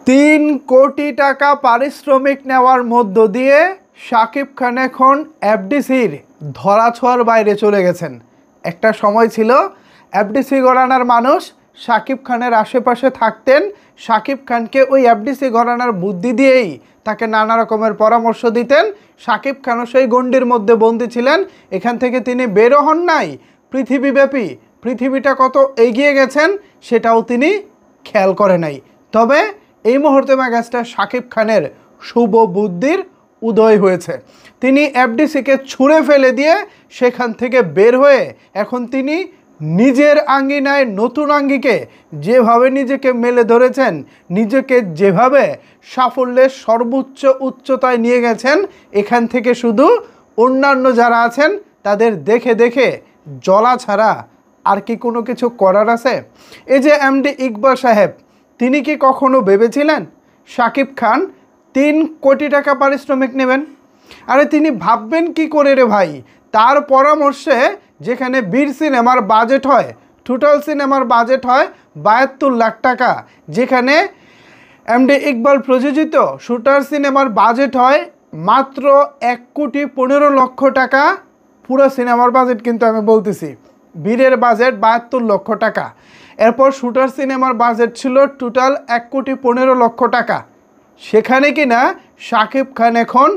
3 কোটি টাকা পারিশ্রমিক নেওয়ার মধ্য দিয়ে শাকিব খান এখন এফডিসির ধরাছোঁয়ার বাইরে চলে গেছেন। একটা সময় ছিল এফডিসি ঘরানার মানুষ শাকিব খানের আশেপাশে থাকতেন, শাকিব খানকে ওই এফডিসি ঘরানার বুদ্ধি দিয়েই তাকে নানা রকমের পরামর্শ দিতেন। শাকিব খানও সেই গণ্ডির মধ্যে বন্দী ছিলেন, এখান থেকে তিনি বেরো হন নাই। পৃথিবীব্যাপী পৃথিবীটা কত এগিয়ে গেছেন সেটাও তিনি খেয়াল করে নাই। তবে এই মুহূর্তে মেগাস্টার শাকিব খানের শুভ বুদ্ধির উদয় হয়েছে। তিনি এফডিসিকে ছুঁড়ে ফেলে দিয়ে সেখান থেকে বের হয়ে এখন তিনি নিজের আঙ্গিনায় নতুন আঙ্গিকে যেভাবে নিজেকে মেলে ধরেছেন, নিজেকে যেভাবে সাফল্যের সর্বোচ্চ উচ্চতায় নিয়ে গেছেন, এখান থেকে শুধু অন্যান্য যারা আছেন তাদের দেখে দেখে জ্বলা ছাড়া আর কি কোনো কিছু করার আছে? এই যে এমডি ইকবাল সাহেব, তিনি কি কখনো ভেবেছিলেন শাকিব খান 3 কোটি টাকা পারিশ্রমিক নেবেন? আরে তিনি ভাববেন কি করে রে ভাই? তার পরামর্শে যেখানে বীর সিনেমার বাজেট হয়, টোটাল সিনেমার বাজেট হয় 72 লাখ টাকা, যেখানে এমডি ইকবাল প্রযোজিত শুটার সিনেমার বাজেট হয় মাত্র 1,15,00,000 টাকা। পুরো সিনেমার বাজেট কিন্তু আমি বলতেছি, বীরের বাজেট 72 লক্ষ টাকা। এরপর শুটার সিনেমার বাজেট ছিল টোটাল 1,15,00,000 টাকা। সেখানে কিনা শাকিব খান এখন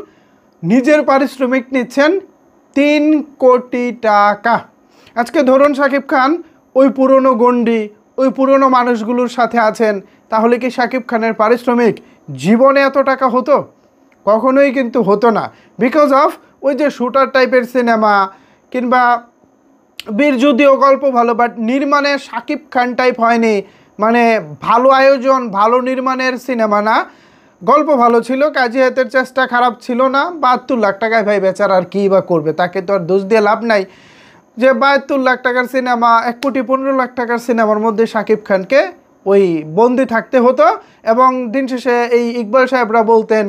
নিজের পারিশ্রমিক নিচ্ছেন 3 কোটি টাকা। আজকে ধরুন শাকিব খান ওই পুরনো গণ্ডি, ওই পুরনো মানুষগুলোর সাথে আছেন, তাহলে কি শাকিব খানের পারিশ্রমিক জীবনে এত টাকা হতো? কখনোই কিন্তু হতো না। বিকজ অফ ওই যে শুটার টাইপের সিনেমা কিংবা বীর, যদিও গল্প ভালো, বাট নির্মাণে শাকিব খান টাইপ হয়নি। মানে ভালো আয়োজন, ভালো নির্মাণের সিনেমা না। গল্প ভালো ছিল, কাজী হাতের চেষ্টা খারাপ ছিল না। 72 লাখ টাকায় ভাই বেচার আর কী বা করবে? তাকে তো আর দোষ দিয়ে লাভ নাই যে 72 লাখ টাকার সিনেমা, 1,15,00,000 টাকার সিনেমার মধ্যে শাকিব খানকে ওই বন্দি থাকতে হতো। এবং দিন শেষে এই ইকবাল সাহেবরা বলতেন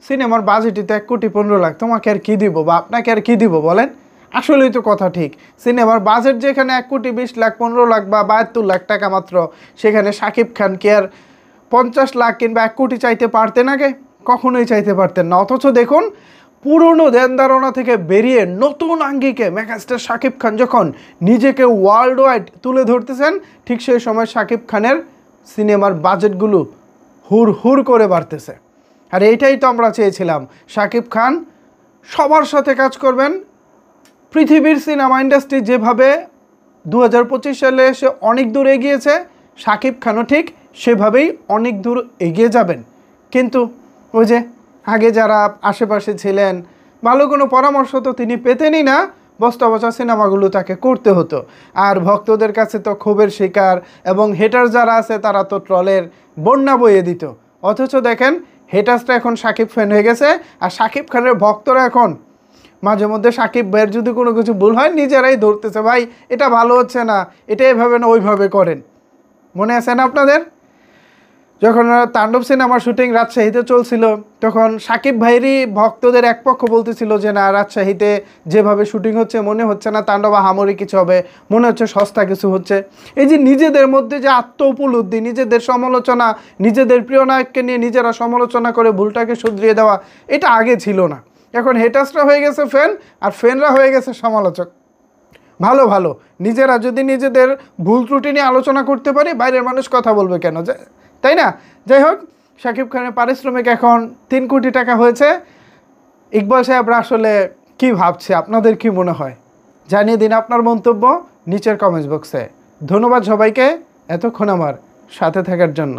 সিনেমার বাজেটই তো 1,15,00,000, তোমাকে আর কী দিব বা আপনাকে আর কী দিব বলেন? আসলেই তো কথা ঠিক। সিনেমার বাজেট যেখানে 1,20,00,000, 15 লাখ বা 72 লাখ টাকা মাত্র, সেখানে শাকিব খানকে আর 50 লাখ কিংবা 1 কোটি চাইতে পারতেন আগে? কখনোই চাইতে পারতেন না। অথচ দেখুন পুরনো ধ্যান ধারণা থেকে বেরিয়ে নতুন আঙ্গিকে মেগাস্টার শাকিব খান যখন নিজেকে ওয়ার্ল্ড ওয়াইড তুলে ধরতেছেন, ঠিক সেই সময় শাকিব খানের সিনেমার বাজেটগুলো হুর হুর করে বাড়তেছে। আর এইটাই তো আমরা চেয়েছিলাম, শাকিব খান সবার সাথে কাজ করবেন। পৃথিবীর সিনেমা ইন্ডাস্ট্রি যেভাবে 2025 সালে এসে অনেক দূর এগিয়েছে, শাকিব খানও ঠিক সেভাবেই অনেক দূর এগিয়ে যাবেন। কিন্তু ওই যে আগে যারা আশেপাশে ছিলেন, ভালো কোনো পরামর্শ তো তিনি পেতেনই না, বস্তা বস্তা সিনেমাগুলো তাকে করতে হতো। আর ভক্তদের কাছে তো ক্ষোভের শিকার এবং হেটার যারা আছে তারা তো ট্রলের বন্যা বইয়ে দিত। অথচ দেখেন হেটার্সটা এখন শাকিব ফ্যান হয়ে গেছে, আর শাকিব খানের ভক্তরা এখন মাঝে মধ্যে শাকিব ভাইয়ের যদি কোনো কিছু ভুল হয় নিজেরাই ধরতেছে, ভাই এটা ভালো হচ্ছে না, এটা এভাবে না ওইভাবে করেন। মনে আছে না আপনাদের, যখন তাণ্ডব সিনেমার শুটিং রাজশাহীতে চলছিল, তখন শাকিব ভাইয়েরই ভক্তদের এক পক্ষ বলতেছিল যে না, রাজশাহীতে যেভাবে শুটিং হচ্ছে মনে হচ্ছে না তাণ্ডব আহামরি কিছু হবে, মনে হচ্ছে সস্তা কিছু হচ্ছে। এই যে নিজেদের মধ্যে যে আত্ম উপলব্ধি, নিজেদের সমালোচনা, নিজেদের প্রিয় নায়ককে নিয়ে নিজেরা সমালোচনা করে ভুলটাকে শুধরিয়ে দেওয়া, এটা আগে ছিল না। এখন হেটার্সরা হয়ে গেছে ফ্যান, আর ফ্যানরা হয়ে গেছে সমালোচক। ভালো ভালো নিজেরা যদি নিজেদের ভুল ত্রুটি নিয়ে আলোচনা করতে পারি, বাইরের মানুষ কথা বলবে কেন, তাই না? যাই হোক, শাকিব খানের পারিশ্রমিক এখন 3 কোটি টাকা হয়েছে। ইকবাল সাহেবরা আসলে কি ভাবছে, আপনাদের কি মনে হয়? জানিয়ে দিন আপনার মন্তব্য নিচের কমেন্টস বক্সে। ধন্যবাদ সবাইকে এতক্ষণ আমার সাথে থাকার জন্য।